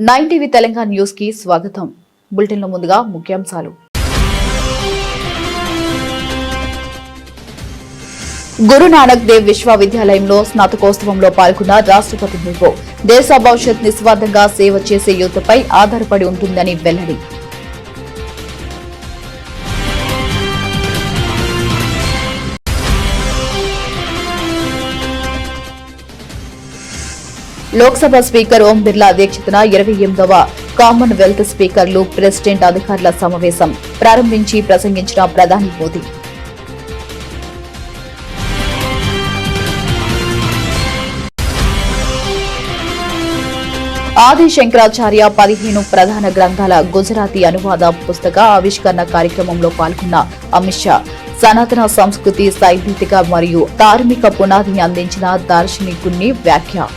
9 TV Telangana news కి స్వాగతం. Bulletin లో ముందుగా ముఖ్యాంశాలు. గురు నానక్ దేవ్ విశ్వవిద్యాలయంలో స్నాతకోత్సవంలో పాల్గొన్న రాష్ట్రపతి ముర్ము దేశ భవిష్యత్ నిస్వార్థంగా సేవ చేసే యువతపై ఆధారపడి ఉంటుందని వెల్లడి. లోక్సభ స్పీకర్ ఓం బిర్లా అధ్యక్షతన 28వ కామన్వెల్త్ స్పీకర్లు ప్రెసిడెంట్ అధికారుల సమావేశం ప్రారంభించి ప్రసంగించిన ప్రధాని మోదీ. ఆది శంకరాచార్య 15 ప్రధాన గ్రంథాల గుజరాతీ అనువాద పుస్తక ఆవిష్కరణ కార్యక్రమంలో పాల్గొన్న అమిత్ షా సనాతన సంస్కృతి సైద్ధాంతిక మరియు ధార్మిక పునాదిని అందించిన దార్శనికుని వ్యాఖ్య.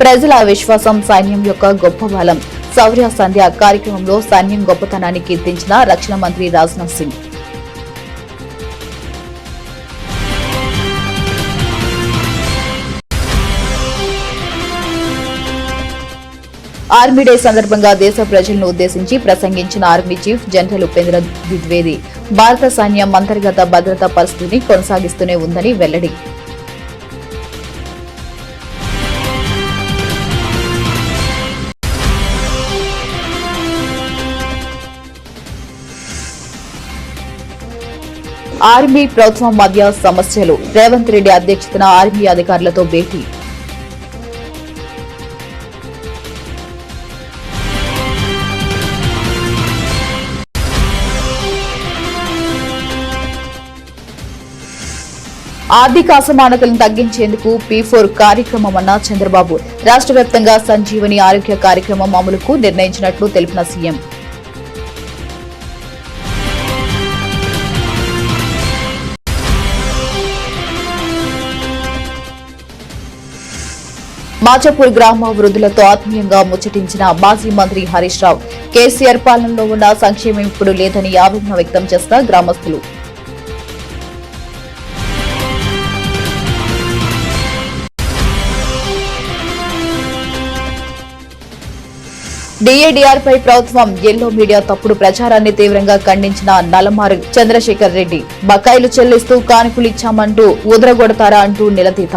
ప్రజల విశ్వాసం సైన్యం యొక్క గొప్ప బలం. శౌర్య సంధ్య కార్యక్రమంలో సైన్యం గొప్పతనాన్ని కీర్తించిన రక్షణ మంత్రి రాజ్నాథ్ సింగ్. ఆర్మీ డే సందర్భంగా దేశ ప్రజలను ఉద్దేశించి ప్రసంగించిన army chief general Upendra Dwivedi భారత సైన్యం అంతర్గత భద్రతా పరిస్థితిని కొనసాగిస్తూనే ఉందని వెల్లడి. ఆర్మీ ప్రభుత్వం మధ్య సమస్యలు. రేవంత్ రెడ్డి అధ్యక్షతన ఆర్మీ అధికారులతో భేటీ. ఆర్థిక అసమానతలను తగ్గించేందుకు P4 కార్యక్రమమన్న చంద్రబాబు. రాష్ట్ర వ్యాప్తంగా సంజీవని ఆరోగ్య కార్యక్రమం అమలుకు నిర్ణయించినట్లు తెలిపిన సీఎం. మాచపూర్ గ్రామ వృద్ధులతో ఆత్మీయంగా ముచ్చటించిన మాజీ మంత్రి హరీష్ రావు. కేసీఆర్ పాలనలో ఉన్న సంక్షేమం ఇప్పుడు లేదని ఆవేదన వ్యక్తం చేసిన గ్రామస్తులు. DADR పై ప్రభుత్వం ఎల్లో మీడియా తప్పుడు ప్రచారాన్ని తీవ్రంగా ఖండించిన నల్లమారు చంద్రశేఖర్ రెడ్డి. బకాయిలు చెల్లిస్తూ కానుకలు ఇచ్చామంటూ ఉదరగొడతారా అంటూ నిలదీత.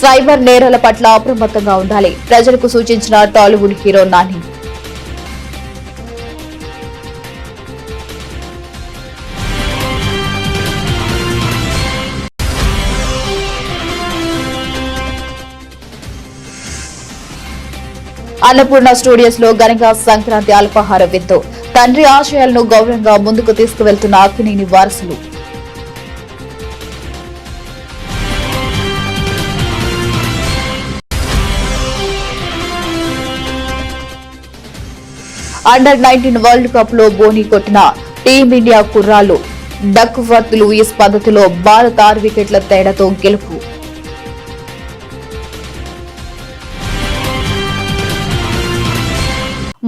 సైబర్ నేరాల పట్ల అప్రమత్తంగా ఉండాలి. ప్రజలకు సూచించిన టాలీవుడ్ హీరో నాని. అన్నపూర్ణ స్టూడియోస్ లో ఘనంగా సంక్రాంతి అల్పాహార విందు. తండ్రి ఆశయాలను గౌరవంగా ముందుకు తీసుకువెళ్తున్న అక్కినేని వారసులు. అండర్-19 వరల్డ్ కప్ లో బోని కొట్టిన టీమిండియా కుర్రాళ్లు. డక్వర్త్ లూయిస్ పద్ధతిలో భారత్ 6 వికెట్ల తేడాతో గెలుపు.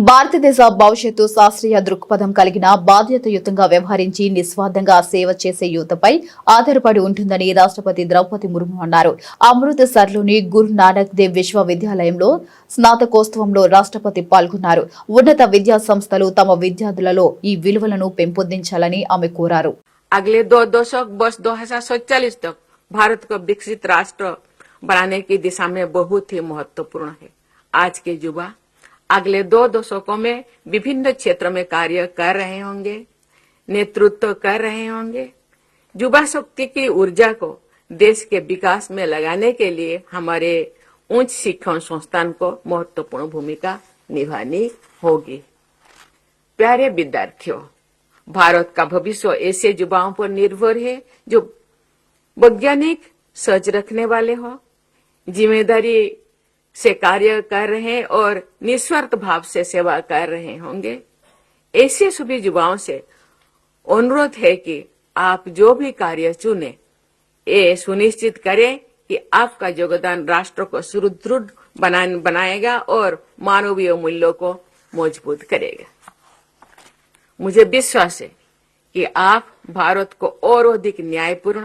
భారతదేశ భవిష్యత్తు శాస్త్రీయ దృక్పథం కలిగిన బాధ్యతాయుతంగా వ్యవహరించి నిస్వార్థంగా సేవ చేసే యువతపై ఆధారపడి ఉంటుందని రాష్ట్రపతి ద్రౌపది ముర్ము అన్నారు. అమృత్సర్లోని గురు నానక్ దేవ్ విశ్వవిద్యాలయంలో స్నాతకోత్సవంలో రాష్ట్రపతి పాల్గొన్నారు. ఉన్నత విద్యా సంస్థలు తమ విద్యార్థులలో ఈ విలువలను పెంపొందించాలని ఆమె కోరారు. अगले 2 दशक वर्ष 2047 तक भारत को विकसित राष्ट्र बनाने की दिशा में बहुत ही महत्वपूर्ण है. आज के युवा अगले 2 दशकों में विभिन्न क्षेत्रों में कार्य कर रहे होंगे, नेतृत्व कर रहे होंगे. युवा शक्ति की ऊर्जा को देश के विकास में लगाने के लिए हमारे उच्च शिक्षण संस्थान को महत्वपूर्ण भूमिका निभानी होगी. प्यारे विद्यार्थियों, भारत का भविष्य ऐसे युवाओं पर निर्भर है जो वैज्ञानिक सोच रखने वाले हो, जिम्मेदारी से कार्य कर रहे और निस्वार्थ भाव से सेवा कर रहे होंगे. ऐसे सभी युवाओं से अनुरोध है कि आप जो भी कार्य चुने ये सुनिश्चित करें कि आपका योगदान राष्ट्र को सुदृढ़ बनाएगा और मानवीय मूल्यों को मजबूत करेगा। मुझे विश्वास है कि आप भारत को और अधिक न्यायपूर्ण,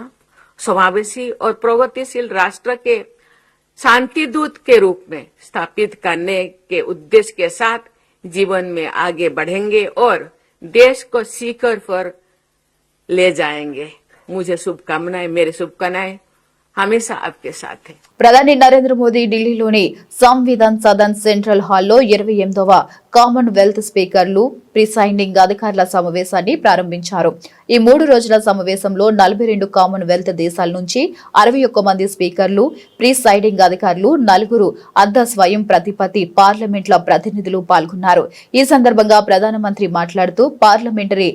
समावेशी और प्रगतिशील राष्ट्र के शांति दूत के रूप में स्थापित करने के उद्देश्य के साथ जीवन में आगे बढ़ेंगे और देश को शिखर पर ले जाएंगे। मुझे शुभकामनाएं, मेरी शुभकामनाएं हमेशा आपके साथ है। ప్రధాని నరేంద్ర మోదీ ఢిల్లీలోని సంవిధాన్ సదన్ సెంట్రల్ హాల్లో 28వ కామన్వెల్త్ స్పీకర్లు ప్రిసైడింగ్ అధికారుల సమావేశాన్ని ప్రారంభించారు. ఈ 3 రోజుల సమావేశంలో 42 కామన్వెల్త్ దేశాల నుంచి 61 మంది స్పీకర్లు, ప్రిసైడింగ్ అధికారులు, 4 అర్ధ స్వయం ప్రతిపత్తి పార్లమెంట్ల ప్రతినిధులు పాల్గొన్నారు. ఈ సందర్భంగా ప్రధానమంత్రి మాట్లాడుతూ పార్లమెంటరీ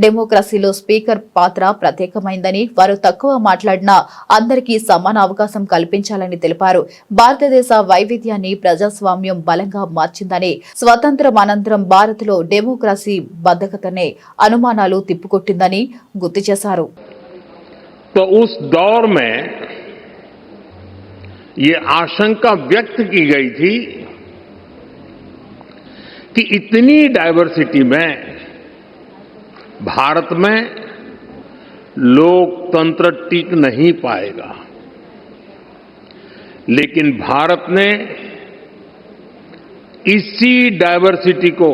డెమోక్రసీలో స్పీకర్ పాత్ర ప్రత్యేకమైందని, వారు తక్కువ మాట్లాడినా అందరికీ సమాన అవకాశం కల్పించాలని తెలిపారు. భారతదేశ వైవిధ్యాన్ని ప్రజాస్వామ్యం బలంగా మార్చిందని, స్వతంత్రం అనంతరం భారత్లో డెమోక్రసీ బద్ధకతనే అనుమానాలు తిప్పుకొట్టిందని గుర్తు చేశారు. तो उस दौर में ये आशंका व्यक्त की गई थी कि इतनी डाइवर्सिटी में भारत में लोकतंत्र टिक नहीं पाएगा, लेकिन भारत ने इसी डाइवर्सिटी को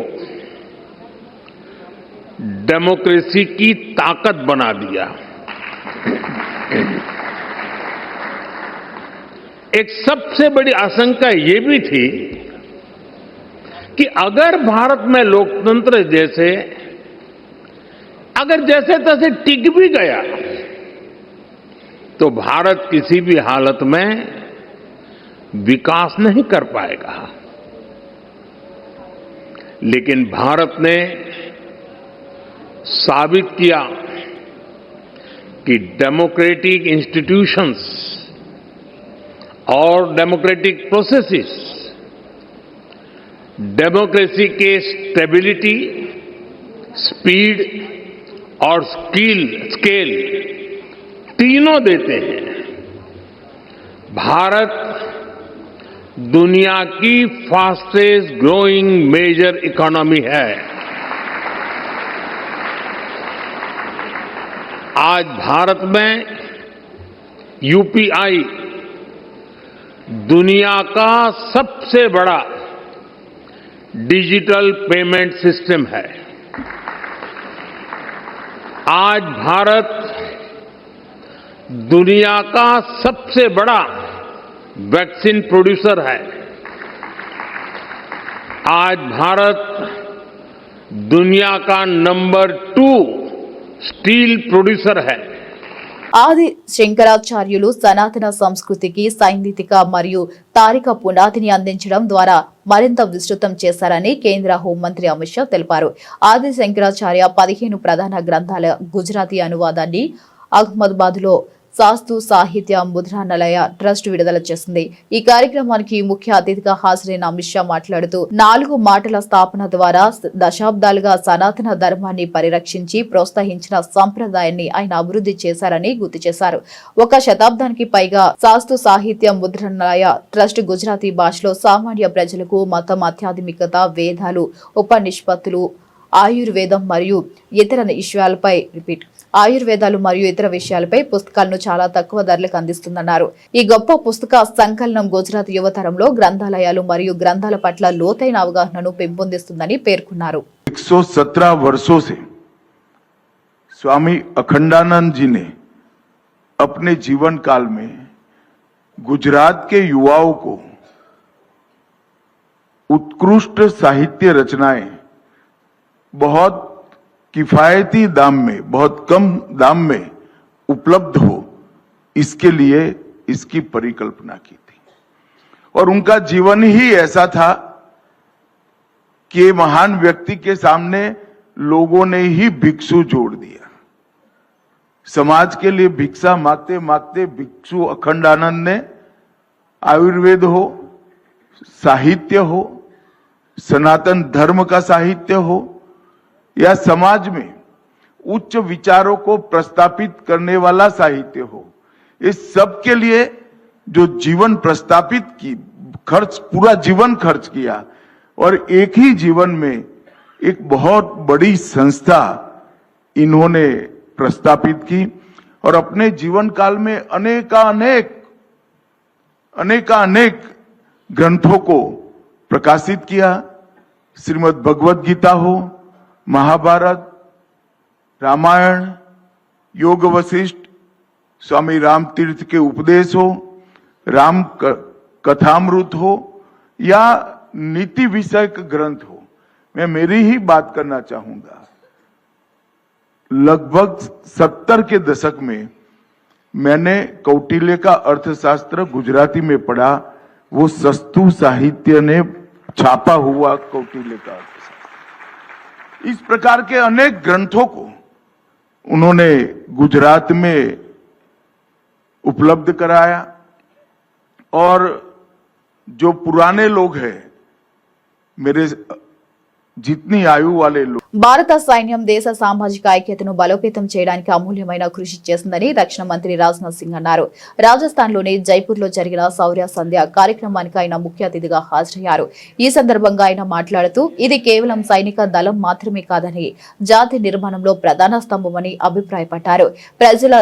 डेमोक्रेसी की ताकत बना दिया। एक सबसे बड़ी आशंका ये भी थी कि अगर भारत में लोकतंत्र अगर जैसे तैसे टिक भी गया तो भारत किसी भी हालत में विकास नहीं कर पाएगा। लेकिन भारत ने साबित किया कि डेमोक्रेटिक इंस्टीट्यूशंस और डेमोक्रेटिक प्रोसेसेस डेमोक्रेसी के स्टेबिलिटी, स्पीड और स्केल तीनों देते हैं। भारत दुनिया की फास्टेस्ट ग्रोइंग मेजर इकोनॉमी है। आज भारत में यूपीआई दुनिया का सबसे बड़ा डिजिटल पेमेंट सिस्टम है। आज भारत दुनिया का सबसे बड़ा वैक्सीन प्रोड्यूसर है। आज भारत दुनिया का नंबर 2 स्टील प्रोड्यूसर है। ఆది శంకరాచార్యులు సనాతన సంస్కృతికి సైద్ధాంతిక మరియు తార్కిక పునాదిని అందించడం ద్వారా మరింత విస్తృతం చేశారని కేంద్ర హోంమంత్రి అమిత్ షా తెలిపారు. ఆది శంకరాచార్య 15 ప్రధాన గ్రంథాల గుజరాతీ అనువాదాన్ని అహ్మదాబాద్లో శాస్తు సాహిత్య ముద్రణాలయ ట్రస్ట్ విడుదల చేసింది. ఈ కార్యక్రమానికి ముఖ్య అతిథిగా హాజరైన అమిత్ షా మాట్లాడుతూ 4 మాటల స్థాపన ద్వారా దశాబ్దాలుగా సనాతన ధర్మాన్ని పరిరక్షించి ప్రోత్సహించిన సంప్రదాయాన్ని ఆయన అభివృద్ధి చేశారని గుర్తు చేశారు. 1 శతాబ్దానికి పైగా శాస్తు సాహిత్య ముద్రణాలయ ట్రస్ట్ గుజరాతీ భాషలో సామాన్య ప్రజలకు మతం, ఆధ్యాత్మికత, వేదాలు, ఉపనిషత్తులు, ఆయుర్వేదం మరియు ఇతర విషయాలపై పుస్తకాలను చాలా తక్కువ ధరలకు అందిస్తుందన్నారు. ఈ గొప్ప పుస్తక సంకలనం గుజరాత్ యువతరంలో గ్రంథాలయాలు మరియు గ్రంథాల పట్ల లోతైన అవగాహనను పెంపొందిస్తుందని పేర్కొన్నారు. 117 वर्षों से स्वामी अखंडानंद जी ने अपने जीवन काल में गुजरात के युवाओं को उत्कृष्ट साहित्य रचनाएं बहुत किफायती दाम में, बहुत कम दाम में उपलब्ध हो, इसके लिए इसकी परिकल्पना की थी। और उनका जीवन ही ऐसा था कि महान व्यक्ति के सामने लोगों ने ही भिक्षु जोड़ दिया। समाज के लिए भिक्षा मांगते मांगते भिक्षु अखंडानंद ने आयुर्वेद हो, साहित्य हो, सनातन धर्म का साहित्य हो या समाज में उच्च विचारों को प्रस्तापित करने वाला साहित्य हो, इस सब के लिए जो जीवन प्रस्तापित की खर्च पूरा जीवन खर्च किया और एक ही जीवन में एक बहुत बड़ी संस्था इन्होंने प्रस्तापित की और अपने जीवन काल में अनेक ग्रंथों को प्रकाशित किया। श्रीमद् भगवत गीता हो, महाभारत, रामायण, योग वशिष्ठ, स्वामी राम तीर्थ के उपदेश हो, राम कथामृत हो या नीति विषयक ग्रंथ हो। मैं मेरी ही बात करना चाहूंगा। लगभग 70 के दशक में मैंने कौटिल्य का अर्थशास्त्र गुजराती में पढ़ा। वो सस्तु साहित्य ने छापा हुआ कौटिल्य का अर्थशास्त्र। इस प्रकार के अनेक ग्रंथों को उन्होंने गुजरात में उपलब्ध कराया और जो पुराने लोग हैं, मेरे जितनी आयु वाले लोग, భారత సైన్యం దేశ సామాజిక ఐక్యతను బలోపేతం చేయడానికి అమూల్యమైన కృషి చేసిందని రక్షణ మంత్రి రాజ్నాథ్ సింగ్ అన్నారు. రాజస్థాన్లోని జైపూర్లో జరిగిన శౌర్య సంధ్య కార్యక్రమానికి ఆయన ముఖ్య అతిథిగా హాజరయ్యారు. ఈ సందర్భంగా ఆయన మాట్లాడుతూ ఇది కేవలం సైనిక దళం మాత్రమే కాదని జాతి నిర్మాణంలో ప్రధాన స్తంభమని అభిప్రాయపడ్డారు. ప్రజల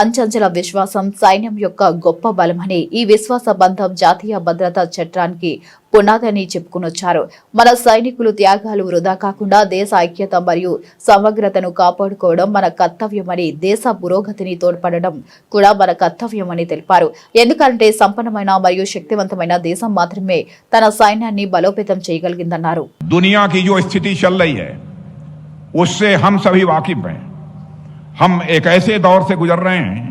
అంచంచల విశ్వాసం సైన్యం యొక్క గొప్ప బలమని, ఈ విశ్వాస బంధం జాతీయ భద్రతా చట్టానికి పునాదని చెప్పుకొనొచ్చారు. మన సైనికులు త్యాగాలు వృధా కాకుండా దేశ ఐక్యత మరియు సమగ్రతను కాపాడుకోవడం మన కర్తవ్యమని, దేశ పురోగతిని తోడ్పడడం కూడా మన కర్తవ్యమని తెలిపారు. ఎందుకంటే సంపన్నమైన మరియు శక్తివంతమైన దేశం మాత్రమే తన సైన్యాన్ని బలోపేతం చేయగలిగిందన్నారు. दुनिया की जो स्थिति चल रही है उससे हम सभी वाकिफ हैं। हम एक ऐसे दौर से गुजर रहे हैं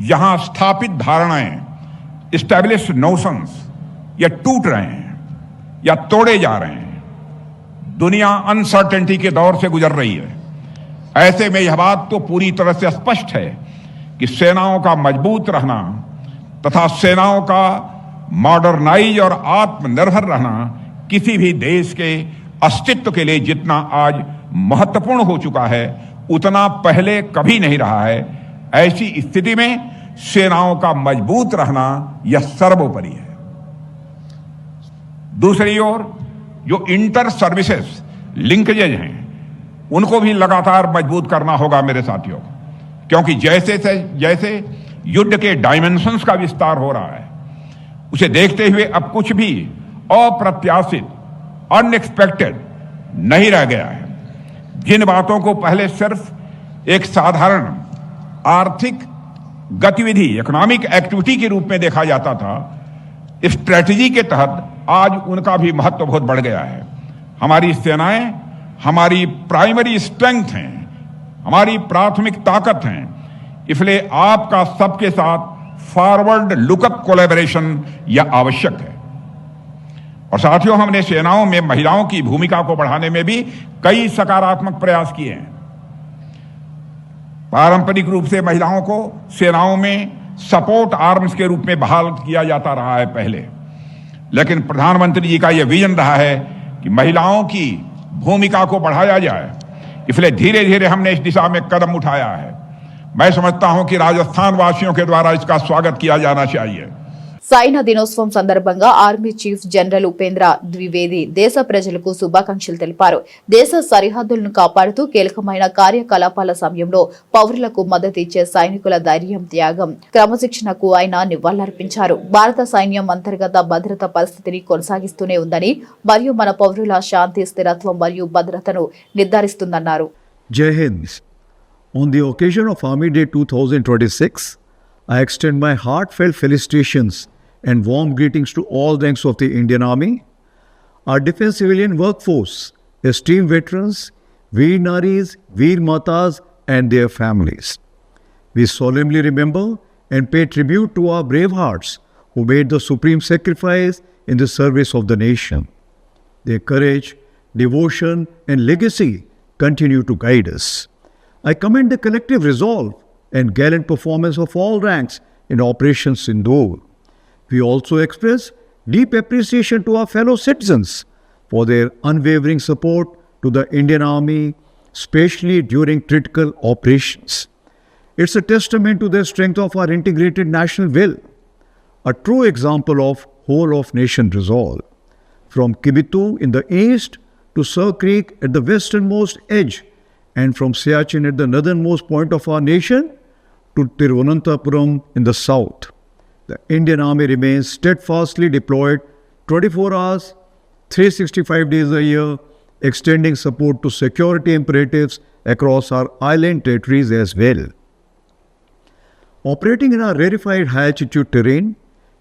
जहां स्थापित धारणाएं, इस्टेब्लिश्ड नोशंस या टूट रहे हैं या तोड़े जा रहे हैं। दुनिया अनसर्टेनिटी के दौर से गुजर रही है। ऐसे में यह बात तो पूरी तरह से स्पष्ट है कि सेनाओं का मजबूत रहना तथा सेनाओं का मॉडर्नाइज और आत्मनिर्भर रहना किसी भी देश के अस्तित्व के लिए जितना आज महत्वपूर्ण हो चुका है उतना पहले कभी नहीं रहा है। ऐसी स्थिति में सेनाओं का मजबूत रहना यह सर्वोपरि है। दूसरी ओर जो इंटर सर्विसेज लिंकेजेज हैं उनको भी लगातार मजबूत करना होगा मेरे साथियों, क्योंकि जैसे युद्ध के डायमेंशंस का विस्तार हो रहा है उसे देखते हुए अब कुछ भी अप्रत्याशित, अनएक्सपेक्टेड नहीं रह गया है। जिन बातों को पहले सिर्फ एक साधारण आर्थिक गतिविधि, इकोनॉमिक एक्टिविटी के रूप में देखा जाता था, स्ट्रेटजी के तहत आज उनका भी महत्व बहुत बढ़ गया है। हमारी सेनाएं हमारी प्राइमरी स्ट्रेंथ हैं, हमारी प्राथमिक ताकत हैं। इसलिए आपका सबके साथ फॉरवर्ड लुकअप कोलैबोरेशन यह आवश्यक है। और साथियों, हमने सेनाओं में महिलाओं की भूमिका को बढ़ाने में भी कई सकारात्मक प्रयास किए हैं। पारंपरिक रूप से महिलाओं को सेनाओं में सपोर्ट आर्म्स के रूप में बहाल किया जाता रहा है पहले, लेकिन प्रधानमंत्री जी का यह विजन रहा है कि महिलाओं की भूमिका को बढ़ाया जाए। इसलिए धीरे धीरे हमने इस दिशा में कदम उठाया है। मैं समझता हूं कि राजस्थान वासियों के द्वारा इसका स्वागत किया जाना चाहिए। సైన్య దినోత్సవం సందర్భంగా army chief general Upendra Dwivedi దేశ ప్రజలకు శుభాకాంక్షలు తెలిపారు. దేశ సరిహద్దులను కాపాడుతూ కీలకమైన కార్యకలాపాల సమయంలో పౌరులకు మద్దతు ఇచ్చే సైనికుల ధైర్యం, త్యాగం, క్రమశిక్షణకు ఆయన నివాళులర్పించారు. భారత సైన్యం అంతర్గత భద్రత పరిస్థితిని కొనసాగిస్తూనే ఉందని మరియు మన పౌరుల శాంతి, స్థిరత్వం మరియు భద్రతను నిర్ధారిస్తుందన్నారు. Jai Hind. On the occasion of Army Day 2026, I extend my heartfelt felicitations and warm greetings to all ranks of the Indian Army, our defense civilian workforce, esteemed veterans, Veer Naris, Veer Matas and their families. We solemnly remember and pay tribute to our brave hearts who made the supreme sacrifice in the service of the nation. Their courage, devotion and legacy continue to guide us. I commend the collective resolve and gallant performance of all ranks in Operation Sindoor. We also express deep appreciation to our fellow citizens for their unwavering support to the Indian Army, especially during critical operations. It's a testament to the strength of our integrated national will. a true example of whole of nation resolve. From Kibitu in the east to Sir Creek at the westernmost edge, and from Siachen at the northernmost point of our nation to Tiruvananthapuram in the south, the Indian Army remains steadfastly deployed 24 hours, 365 days a year, extending support to security imperatives across our island territories as well. Operating in our rarefied high-altitude terrain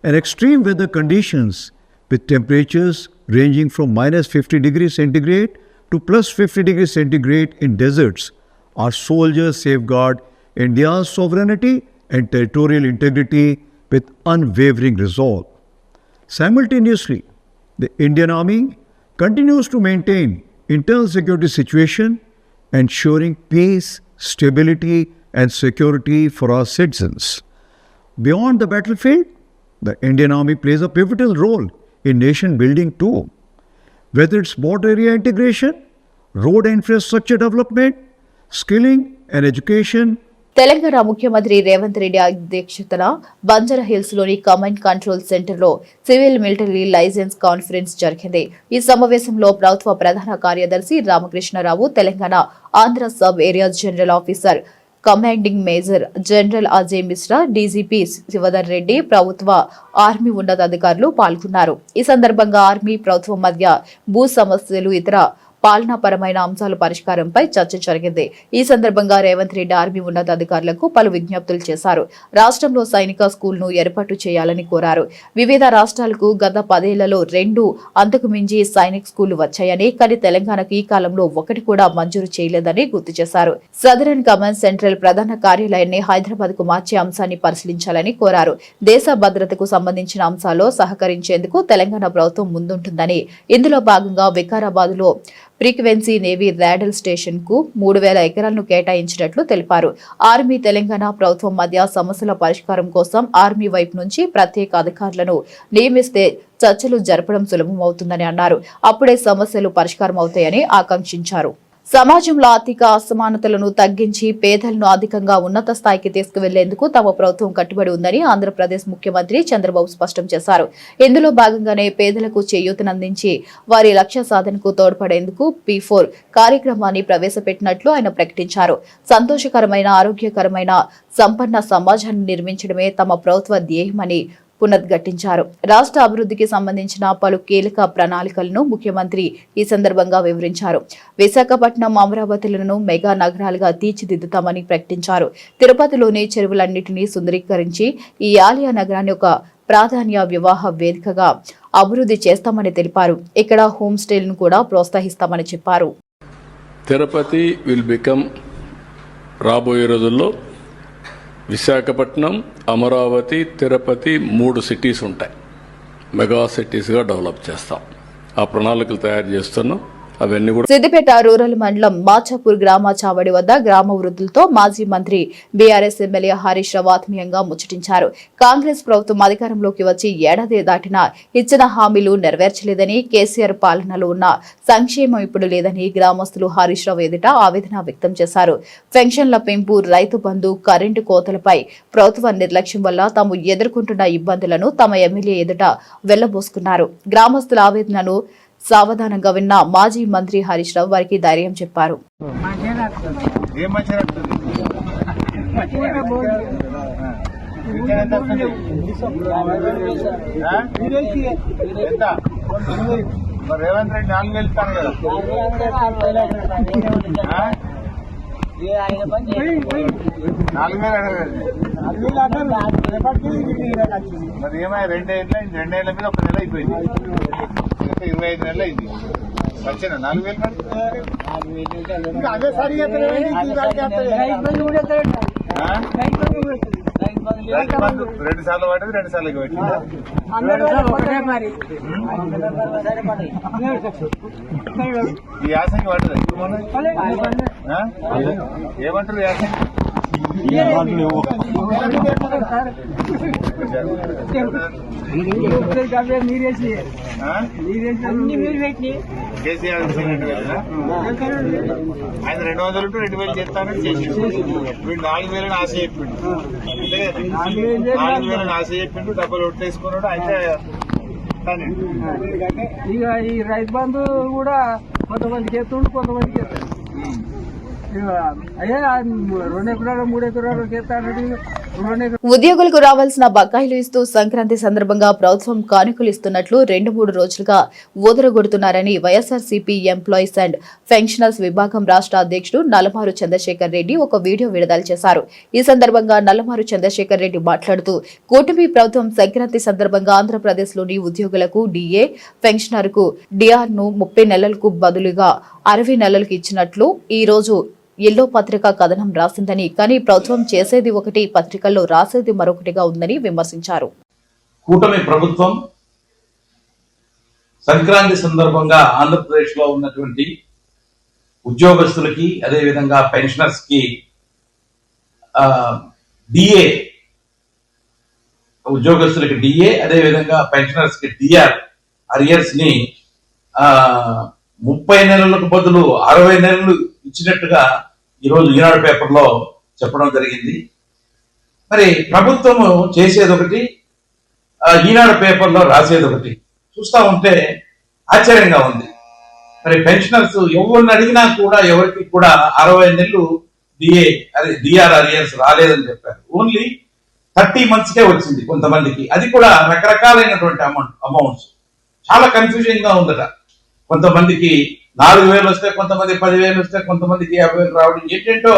and extreme weather conditions with temperatures ranging from minus 50 degrees centigrade to plus 50 degrees centigrade in deserts, our soldiers safeguard India's sovereignty and territorial integrity with unwavering resolve. Simultaneously, the Indian Army continues to maintain internal security situation, ensuring peace, stability, and security for our citizens. Beyond the battlefield, the Indian Army plays a pivotal role in nation building too. Whether it's border area integration, road infrastructure development, skilling and education, Telangana ముఖ్యమంత్రి రేవంత్ రెడ్డి అధ్యక్షతన Banjara hills లోని command control centre లో civil military licence conference జరిగింది. ఈ సమావేశంలో ప్రభుత్వ ప్రధాన కార్యదర్శి Ramakrishna Rao, Telangana Andhra sub area general officer commanding major general Ajay Mishra, DGP Shivadhar Reddy, ప్రభుత్వ ఆర్మీ ఉన్నతాధికారులు పాల్గొన్నారు. ఈ సందర్భంగా ఆర్మీ ప్రభుత్వం మధ్య భూ సమస్యలు, ఇతర పాలనాపరమైన అంశాల పరిష్కారంపై చర్చ జరిగింది. ఈ సందర్భంగా రేవంత్ రెడ్డి ఆర్మీ ఉన్నతాధికారులకు పలు విజ్ఞప్తులు చేశారు. రాష్ట్రంలో సైనిక స్కూల్ను ఏర్పాటు చేయాలని కోరారు. వివిధ రాష్ట్రాలకు గత 10 ఏళ్లలో 2 అంతకు మించి సైనిక్ స్కూళ్లు వచ్చాయని, కానీ తెలంగాణకు ఈ కాలంలో 1 కూడా మంజూరు చేయలేదని గుర్తు చేశారు. సదరన్ కమాండ్ సెంట్రల్ ప్రధాన కార్యాలయాన్ని హైదరాబాద్ కు మార్చే అంశాన్ని పరిశీలించాలని కోరారు. దేశ భద్రతకు సంబంధించిన అంశాల్లో సహకరించేందుకు తెలంగాణ ప్రభుత్వం ముందుంటుందని, ఇందులో భాగంగా వికారాబాద్ లో ఫ్రీక్వెన్సీ నేవీ రాడల్ స్టేషన్ కు 3000 ఎకరాలను కేటాయించినట్లు తెలిపారు. ఆర్మీ, తెలంగాణ ప్రభుత్వం మధ్య సమస్యల పరిష్కారం కోసం ఆర్మీ వైపు నుంచి ప్రత్యేక అధికారులను నియమిస్తే చర్చలు జరపడం సులభమవుతుందని అన్నారు. అప్పుడే సమస్యలు పరిష్కారం అవుతాయని ఆకాంక్షించారు. సమాజంలో ఆర్థిక అసమానతలను తగ్గించి పేదలను అధికంగా ఉన్నత స్థాయికి తీసుకువెళ్లేందుకు తమ ప్రభుత్వం కట్టుబడి ఉందని ఆంధ్రప్రదేశ్ ముఖ్యమంత్రి చంద్రబాబు స్పష్టం చేశారు. ఇందులో భాగంగానే పేదలకు చేయూతనందించి వారి లక్ష్య సాధనకు తోడ్పడేందుకు P4 కార్యక్రమాన్ని ప్రవేశపెట్టినట్లు ఆయన ప్రకటించారు. సంతోషకరమైన, ఆరోగ్యకరమైన, సంపన్న సమాజాన్ని నిర్మించడమే తమ ప్రభుత్వ ధ్యేయమని పునరుద్ఘాటించారు. రాష్ట్ర అభివృద్ధికి సంబంధించిన పలు కీలక ప్రణాళికలను ముఖ్యమంత్రి ఈ సందర్భంగా వివరించారు. విశాఖపట్నం, అమరావతిలను మెగా నగరాలుగా తీర్చిదిద్దుతామని ప్రకటించారు. తిరుపతిలోని చెరువులన్నింటినీ సుందరీకరించి ఈ ఆలయ నగరాన్ని ఒక ప్రాధాన్య వివాహ వేదికగా అభివృద్ధి చేస్తామని తెలిపారు. ఇక్కడ హోమ్ స్టేలను కూడా ప్రోత్సహిస్తామని చెప్పారు. తిరుపతి విల్ బికమ్ రాబోయే రోజుల్లో విశాఖపట్నం, అమరావతి, తిరుపతి 3 సిటీస్ ఉంటాయి. మెగా సిటీస్గా డెవలప్ చేస్తాం. ఆ ప్రణాళికలు తయారు చేస్తున్నాం. అవన్నీ కూడా సిద్దిపేట రూరల్ మండలం మాచాపూర్ గ్రామ చావడి వద్ద గ్రామ వృద్ధులతో మాజీ మంత్రి బీఆర్ఎస్ ఎమ్మెల్యే హరీష్ రావు ఆత్మీయంగా ముచ్చటించారు. కాంగ్రెస్ ప్రభుత్వం అధికారంలోకి వచ్చి ఏడాది దాటినా ఇచ్చిన హామీలు నెరవేర్చలేదని, కేసీఆర్ పాలనలో ఉన్న సంక్షేమం ఇప్పుడు లేదని గ్రామస్తులు హరీష్ రావు ఎదుట ఆవేదన వ్యక్తం చేశారు. పెన్షన్ల పెంపు, రైతు బంధు, కరెంటు కోతలపై ప్రభుత్వ నిర్లక్ష్యం వల్ల తాము ఎదుర్కొంటున్న ఇబ్బందులను తమ ఎమ్మెల్యే ఎదుట వెళ్లబోసుకున్నారు. గ్రామస్తుల ఆవేదనను సావధానంగా విన్న మాజీ మంత్రి హరీష్ రావు వారికి ధైర్యం చెప్పారు. రేవంత్ రెడ్డి 4 వేలు ఇస్తాను కదా, 4,000 మరి ఏమైనా 2 ఏళ్ళ మీద 1 నెల అయిపోయింది. 25 నెలలు అయింది. వచ్చేనా 4,000 అదే సరిగా 2 సార్లు పడ్డది, 2 సార్లు పెట్టింది. ఈ యాసంగి పడ్డది. ఏమంటారు యాసంగి? మీరేసి కేసీఆర్ ఇన్సిడెంట్ కదా ఆయన 200 టు 2000 చేస్తానని చేసిండు. వీడు 4000 ఆశ చెప్పిండు. అంతే కదా 4000 ఆశ చెప్పిండు, డబ్బులు ఒట్టేసుకున్నాడు. అయితే ఇక ఈ రైతు బంధు కూడా కొంతమందికి ఎత్తుండు, కొంతమందికి ఎత్తాడు. అయ్యా 2 ఎకరాలు 3 ఎకరాలు ఎత్తాడు. ఉద్యోగులకు రావాల్సిన బకాయిలు ఇస్తూ సంక్రాంతి సందర్భంగా ప్రభుత్వం కానుకలు ఇస్తున్నట్లు 2-3 రోజులుగా ఊదరగొడుతున్నారని వైఎస్ఆర్సీపీ ఎంప్లాయీస్ అండ్ పెన్షనర్స్ విభాగం రాష్ట్ర అధ్యక్షుడు నల్లమారు చంద్రశేఖర్ రెడ్డి ఒక వీడియో విడుదల చేశారు. ఈ సందర్భంగా నల్లమారు చంద్రశేఖర్ రెడ్డి మాట్లాడుతూ కూటమి ప్రభుత్వం సంక్రాంతి సందర్భంగా ఆంధ్రప్రదేశ్లోని ఉద్యోగులకు డిఏ, పెన్షనర్కు డిఆర్ ను 30 నెలలకు బదులుగా 60 నెలలకు ఇచ్చినట్లు ఈ రోజు ఎల్లో పత్రిక కథనం రాసిందని, కానీ ప్రభుత్వం చేసేది ఒకటి, పత్రికల్లో రాసేది మరొకటిగా ఉందని విమర్శించారు. కూటమి ప్రభుత్వం సంక్రాంతి సందర్భంగా ఆంధ్రప్రదేశ్ లో ఉన్నటువంటి ఉద్యోగస్తులకి అదేవిధంగా పెన్షనర్స్ కి డిఏ, ఉద్యోగస్తులకి డిఏ అదేవిధంగా పెన్షనర్స్ కి డిఆర్ అరియర్స్ ని 30 నెలలకు బదులు 60 నెలలు ఇచ్చినట్టుగా ఈరోజు ఈనాడు పేపర్లో చెప్పడం జరిగింది. మరి ప్రభుత్వము చేసేది ఒకటి, ఈనాడు పేపర్లో రాసేది ఒకటి చూస్తా ఉంటే ఆశ్చర్యంగా ఉంది. మరి పెన్షనర్స్ ఎవరిని అడిగినా కూడా ఎవరికి కూడా 60 నెలలు డిఆర్ అరియర్స్ రాలేదని చెప్పారు. ఓన్లీ 30 మంత్స్కే వచ్చింది కొంతమందికి, అది కూడా రకరకాలైనటువంటి అమౌంట్స్. చాలా కన్ఫ్యూజింగ్ గా ఉందట. కొంతమందికి 4000 వస్తే, కొంతమంది 10,000 వస్తే, కొంతమందికి 50,000 రావడం ఏంటంటో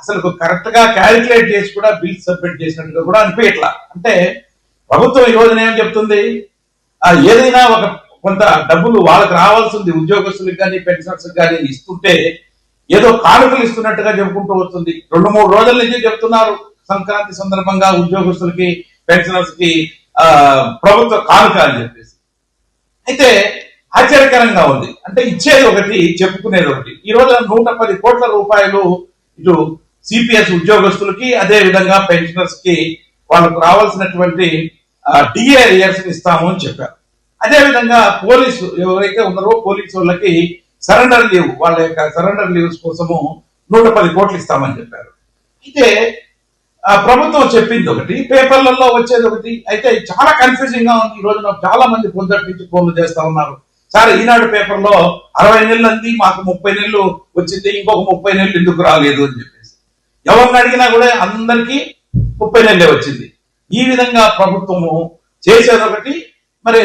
అసలు కరెక్ట్ గా క్యాలిక్యులేట్ చేసి కూడా బిల్ సబ్మిట్ చేసినట్టుగా కూడా అనిపించట్లా. అంటే ప్రభుత్వం ఈ రోజున ఏం చెప్తుంది, ఏదైనా ఒక కొంత డబ్బులు వాళ్ళకి రావాల్సింది ఉద్యోగస్తులకు కానీ పెన్షనర్స్ కానీ ఇస్తుంటే ఏదో కానుకలు ఇస్తున్నట్టుగా చెప్పుకుంటూ వస్తుంది. 2-3 రోజుల నుంచి చెప్తున్నారు సంక్రాంతి సందర్భంగా ఉద్యోగస్తులకి పెన్షనర్స్ కి ప్రభుత్వ కానుక అని చెప్పేసి. అయితే ఆశ్చర్యకరంగా ఉంది. అంటే ఇచ్చేది ఒకటి, చెప్పుకునేది ఒకటి. ఈ రోజు 110 కోట్ల రూపాయలు ఇటు సిపిఎస్ ఉద్యోగస్తులకి అదే విధంగా పెన్షనర్స్ కి వాళ్ళకు రావాల్సినటువంటి డిఏ అరియర్స్ ఇస్తాము అని చెప్పారు. అదే విధంగా పోలీసు ఎవరైతే ఉన్నారో పోలీసు వాళ్ళకి సరెండర్ లీవ్, వాళ్ళ యొక్క సరెండర్ లీవ్స్ కోసము 110 కోట్లు ఇస్తామని చెప్పారు. అయితే ప్రభుత్వం చెప్పింది ఒకటి, పేపర్లలో వచ్చేది ఒకటి. అయితే చాలా కన్ఫ్యూజింగ్ గా ఉంది. ఈ రోజున చాలా మంది పొద్దుటి నుంచి ఫోన్లు చేస్తా ఉన్నారు. సార్ ఈనాడు పేపర్లో 60 నెలలు అంది, మాకు 30 నెలలు వచ్చింది, ఇంకొక 30 నెలలు ఎందుకు రాలేదు అని చెప్పేసి ఎవరిని అడిగినా కూడా అందరికీ 30 నెలలే వచ్చింది. ఈ విధంగా ప్రభుత్వము చేసేది ఒకటి, మరి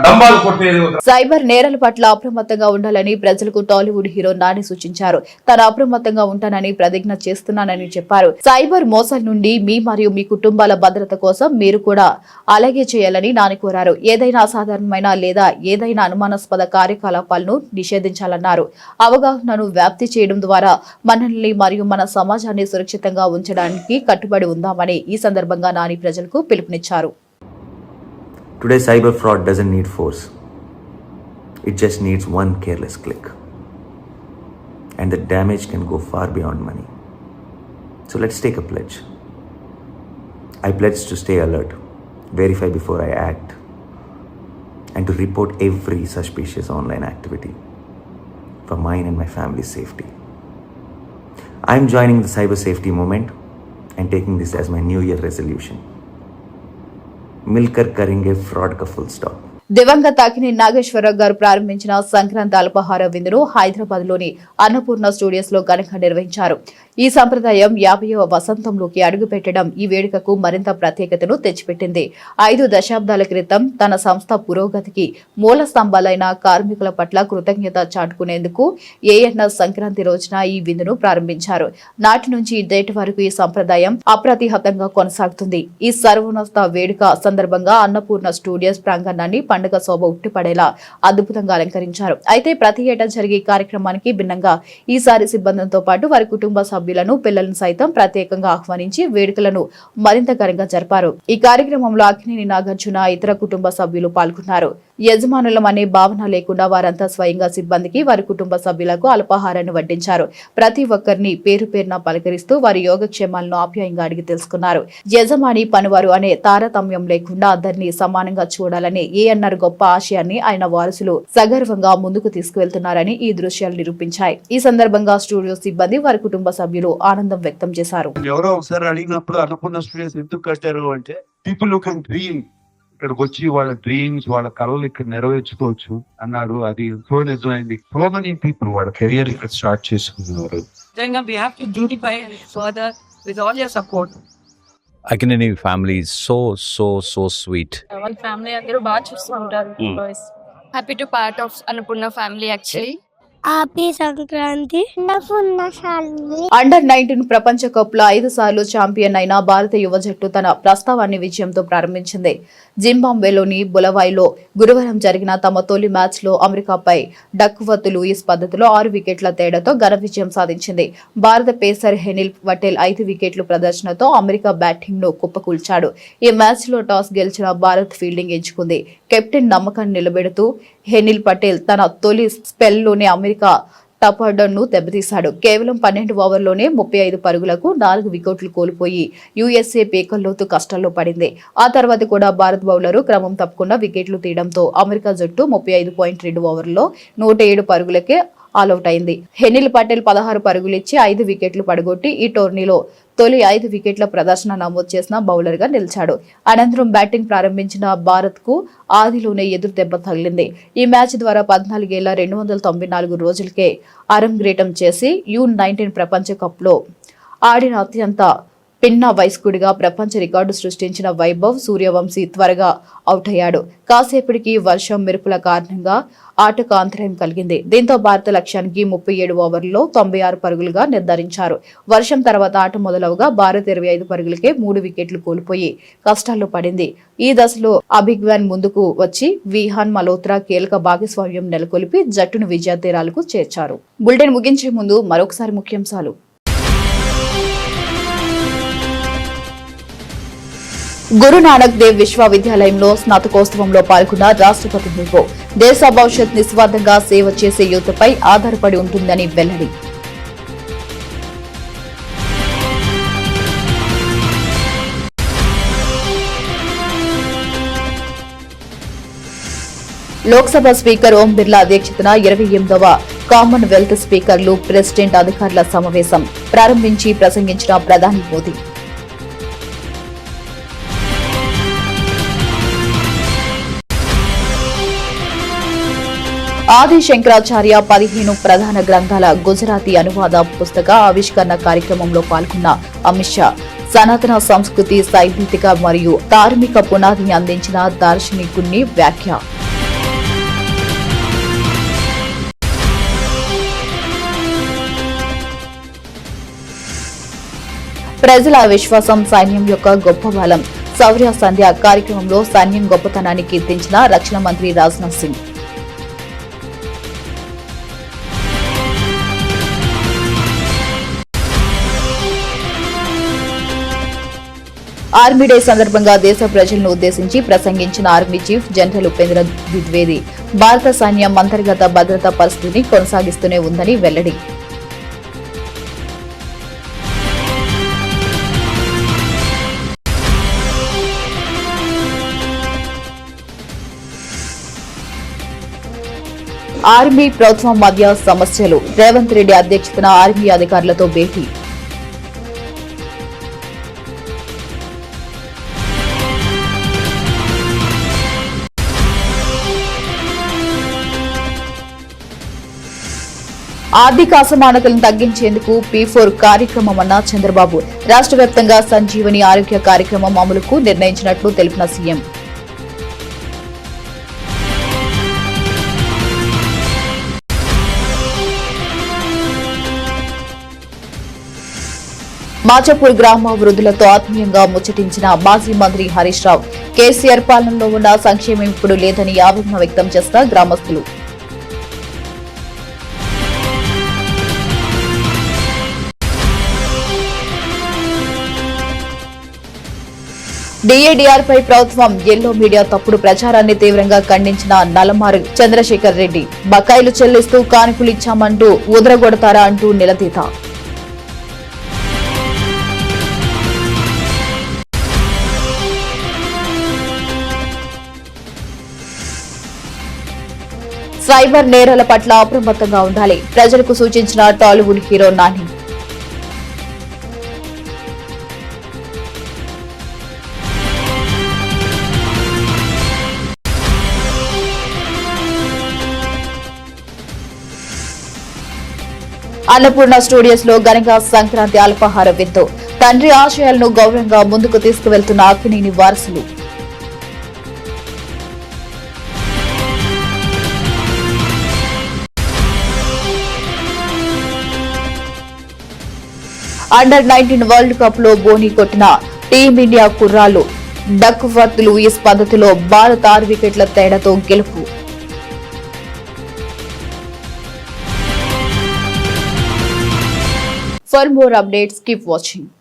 డంబాలు కొట్టేది ఒకటి. సైబర్ నేరాల పట్ల అప్రమత్తంగా ఉండాలని ప్రజలకు టాలీవుడ్ హీరో నాని సూచించారు. తాను అప్రమత్తంగా ఉంటానని ప్రతిజ్ఞ చేస్తున్నానని చెప్పారు. సైబర్ మోసాల నుండి మీ మరియు మీ కుటుంబాల భద్రత కోసం మీరు కూడా అలాగే చేయాలని నాని కోరారు. ఏదైనా అసాధారణమైన లేదా ఏదైనా అనుమానాస్పద కార్యకలాపాలను నిషేధించాలన్నారు. అవగాహనను వ్యాప్తి చేయడం ద్వారా మనల్ని మరియు మన సమాజాన్ని సురక్షితంగా ఉంచడానికి కట్టుబడి ఉందామని ఈ సందర్భంగా నాని ప్రజలకు పిలుపునిచ్చారు. Today, cyber fraud doesn't need force. It just needs one careless click. And the damage can go far beyond money. So let's take a pledge. I pledge to stay alert, verify before I act, and to report every suspicious online activity for mine and my family's safety. I'm joining the cyber safety movement and taking this as my New Year resolution. मिलकर करेंगे fraud का full stop. దివంగత అక్కినేని నాగేశ్వరరావు గారు ప్రారంభించిన సంక్రాంతి అల్పాహార విందును హైదరాబాద్ లోని Annapurna studios లో ఘనంగా నిర్వహించారు. ఈ సంప్రదాయం 50వ వసంతంలోకి అడుగుపెట్టడం ఈ వేడుకకు మరింత ప్రత్యేకతను తెచ్చిపెట్టింది. 5 దశాబ్దాల క్రితం తన సంస్థ పురోగతికి మూల స్తంభాలైన కార్మికుల పట్ల కృతజ్ఞత చాటుకునేందుకు ఏఎన్ఎస్ సంక్రాంతి రోజున ఈ విందును ప్రారంభించారు. నాటి నుంచి నేటి వరకు ఈ సంప్రదాయం అప్రతిహతంగా కొనసాగుతుంది. ఈ సర్వోన్నత వేడుక సందర్భంగా అన్నపూర్ణ స్టూడియోస్ ప్రాంగణాన్ని పండుగ శోభ ఉట్టిపడేలా అద్భుతంగా అలంకరించారు. అయితే ప్రతి ఏటా జరిగే కార్యక్రమానికి భిన్నంగా ఈసారి సిబ్బందితో పాటు వారి కుటుంబ సభ్యులను, పిల్లలను సైతం ప్రత్యేకంగా ఆహ్వానించి వేడుకలను మరింత ఘనంగా జరిపారు. ఈ కార్యక్రమంలో అక్కినేని నాగార్జున, ఇతర కుటుంబ సభ్యులు పాల్గొన్నారు. యజమానులమనే భావన లేకుండా వారంతా స్వయంగా సిబ్బందికి వారి కుటుంబ సభ్యులకు అల్పాహారాన్ని వడ్డించారు. ప్రతి ఒక్కరిని పేరు పేరున పలకరిస్తూ వారి యోగక్షేమాలను ఆప్యాయంగా అడిగి తెలుసుకున్నారు. యజమాని పనివారు అనే తారతమ్యం లేకుండా అందరినీ సమానంగా చూడాలని ఏఎన్ఆర్ గొప్ప ఆశయాన్ని ఆయన వారసులు సగర్వంగా ముందుకు తీసుకువెళ్తున్నారని ఈ దృశ్యాలు నిరూపించాయి. ఈ సందర్భంగా స్టూడియో సిబ్బంది వారి కుటుంబ సభ్యులు ఆనందం వ్యక్తం చేశారు. ఎవరో ఒకసారి అడిగినప్పుడు అన్నపూర్ణ స్టూడియోస్ ఎందుకు కట్టారు అంటే పీపుల్ హూ కెన్ డ్రీమ్, ఇక్కడికి వచ్చి వాళ్ళ డ్రీమ్స్ వాళ్ళ కళలు ఇక్కడ నెరవేర్చుకోవచ్చు అన్నారు. అది సో నిజమైంది. సో మెనీ పీపుల్ వాళ్ళ కెరియర్ ఇక్కడ స్టార్ట్ చేసుకున్నారు. We have to beautify it further with all your support. Akineni family is so sweet. వాళ్ళ ఫ్యామిలీ అందరూ బాగా చూస్తుంటారు. Happy to part of Annapurna family actually. Happy Sankranti. Under 19 ప్రపంచ కప్ లో 5 సార్లు ఛాంపియన్ అయిన భారత యువ జట్టు తన ప్రస్తావాన్ని విజయంతో ప్రారంభించింది. జింబాబ్వేలోని బులవాయిలో గురువారం జరిగిన తమ తొలి మ్యాచ్ లో అమెరికాపై డక్వర్త్ లూయిస్ పద్ధతిలో 6 వికెట్ల తేడాతో ఘన విజయం సాధించింది. భారత పేసర్ హెనిల్ పటేల్ 5 వికెట్ల ప్రదర్శనతో అమెరికా బ్యాటింగ్ ను కుప్పకూల్చాడు. ఈ మ్యాచ్ లో టాస్ గెలిచిన భారత్ ఫీల్డింగ్ ఎంచుకుంది. కెప్టెన్ నమ్మకాన్ని నిలబెడుతూ హెనిల్ పటేల్ తన తొలి స్పెల్లోనే అమెరికా టాపార్డర్ను దెబ్బతీశాడు. కేవలం 12 ఓవర్లోనే 35 పరుగులకు 4 వికెట్లు కోల్పోయి యుఎస్ఏ పేకల్లోతు కష్టాల్లో పడింది. ఆ తర్వాత కూడా భారత్ బౌలర్లు క్రమం తప్పకుండా వికెట్లు తీయడంతో అమెరికా జట్టు 35.2 ఓవర్లలో 107 పరుగులకే ఆలౌట్ అయింది. హెనిల్ పటేల్ 16 పరుగులిచ్చి 5 వికెట్లు పడగొట్టి ఈ టోర్నీలో తొలి 5 వికెట్ల ప్రదర్శన నమోదు చేసిన బౌలర్ గా నిలిచాడు. అనంతరం బ్యాటింగ్ ప్రారంభించిన భారత్ కు ఆదిలోనే ఎదురు దెబ్బ తగిలింది. ఈ మ్యాచ్ ద్వారా 14 ఏళ్ల 294 రోజులకే అరంగేట్రం చేసి U19 ప్రపంచ కప్ లో ఆడిన అత్యంత పిన్న వయస్కుడిగా ప్రపంచ రికార్డు సృష్టించిన వైభవ్ సూర్యవంశీ త్వరగా అవుట్ అయ్యాడు. కాసేపటికి వర్షం మెరుపుల కారణంగా ఆటకు అంతరాయం కలిగింది. దీంతో భారత లక్ష్యానికి 37 ఓవర్లలో 96 పరుగులుగా నిర్ధారించారు. వర్షం తర్వాత ఆట మొదలవగా భారత్ 25 పరుగులకే 3 వికెట్లు కోల్పోయి కష్టాల్లో పడింది. ఈ దశలో అభిగ్వాన్ ముందుకు వచ్చి విహాన్ మల్హోత్రా కీలక భాగస్వామ్యం నెలకొల్పి జట్టును విజయ తీరాలకు చేర్చారు. బులెటిన్ ముగించే ముందు మరొకసారి ముఖ్యాంశాలు. గురునానక్ దేవ్ విశ్వవిద్యాలయంలో స్నాతకోత్సవంలో పాల్గొన్న రాష్ట్రపతి ముర్ము దేశ భవిష్యత్ నిస్వార్థంగా సేవ చేసే యువతపై ఆధారపడి ఉంటుందని వెల్లడి. లోక్సభ స్పీకర్ ఓం బిర్లా అధ్యక్షతన 28వ కామన్వెల్త్ స్పీకర్లు ప్రెసిడెంట్ అధికారుల సమావేశం ప్రారంభించి ప్రసంగించిన ప్రధాని మోదీ. ఆది శంకరాచార్య 15 ప్రధాన గ్రంథాల గుజరాతీ అనువాద పుస్తక ఆవిష్కరణ కార్యక్రమంలో పాల్గొన్న అమిత్ షా సనాతన సంస్కృతి సైద్ధాంతిక మరియు ధార్మిక పునాదిని అందించిన దార్శనికుని వ్యాఖ్య. ప్రజల విశ్వాసం సైన్యం యొక్క గొప్ప బలం. శౌర్య సంధ్య కార్యక్రమంలో సైన్యం గొప్పతనాన్ని కీర్తించిన రక్షణ మంత్రి రాజ్నాథ్ సింగ్. ఆర్మీ డే సందర్భంగా దేశ ప్రజలను ఉద్దేశించి ప్రసంగించిన army chief general Upendra Dwivedi భారత సైన్యం అంతర్గత భద్రతా పరిస్థితిని కొనసాగిస్తూనే ఉందని వెల్లడి. ఆర్మీ ప్రభుత్వం మధ్య సమస్యలు. రేవంత్ రెడ్డి అధ్యక్షతన ఆర్మీ అధికారులతో భేటీ. ఆర్థిక అసమానతలను తగ్గించేందుకు P4 కార్యక్రమం అన్న చంద్రబాబు. రాష్ట్ర వ్యాప్తంగా సంజీవని ఆరోగ్య కార్యక్రమం అమలుకు నిర్ణయించినట్లు తెలిపిన సీఎం. మాచపూర్ గ్రామాభివృద్ధులతో ఆత్మీయంగా ముచ్చటించిన మాజీ మంత్రి హరీష్ రావు. కేసీఆర్ పాలనలో ఉన్న సంక్షేమం ఇప్పుడు లేదని ఆవేదన వ్యక్తం చేసిన గ్రామస్తులు. డీఏడీఆర్ పై ప్రభుత్వం ఎల్లో మీడియా తప్పుడు ప్రచారాన్ని తీవ్రంగా ఖండించిన నల్లమారు చంద్రశేఖర్ రెడ్డి బకాయిలు చెల్లిస్తూ కానుకలిచ్చామంటూ ఉదరగొడతారా అంటూ నిలదీత. సైబర్ నేరాల పట్ల అప్రమత్తంగా ఉండాలి ప్రజలకు సూచించిన టాలీవుడ్ హీరో నాని. అన్నపూర్ణ స్టూడియోస్ లో ఘనంగా సంక్రాంతి అల్పాహార విందు. తండ్రి ఆశయాలను గౌరవంగా ముందుకు తీసుకువెళ్తున్న అక్కినేని వారసులు. అండర్-19 వరల్డ్ కప్ లో బోని కొట్టిన టీమిండియా కుర్రాళ్లు. డక్వర్త్ లూయిస్ పద్ధతిలో భారత్ 6 వికెట్ల తేడాతో గెలుపు. For more updates, keep watching.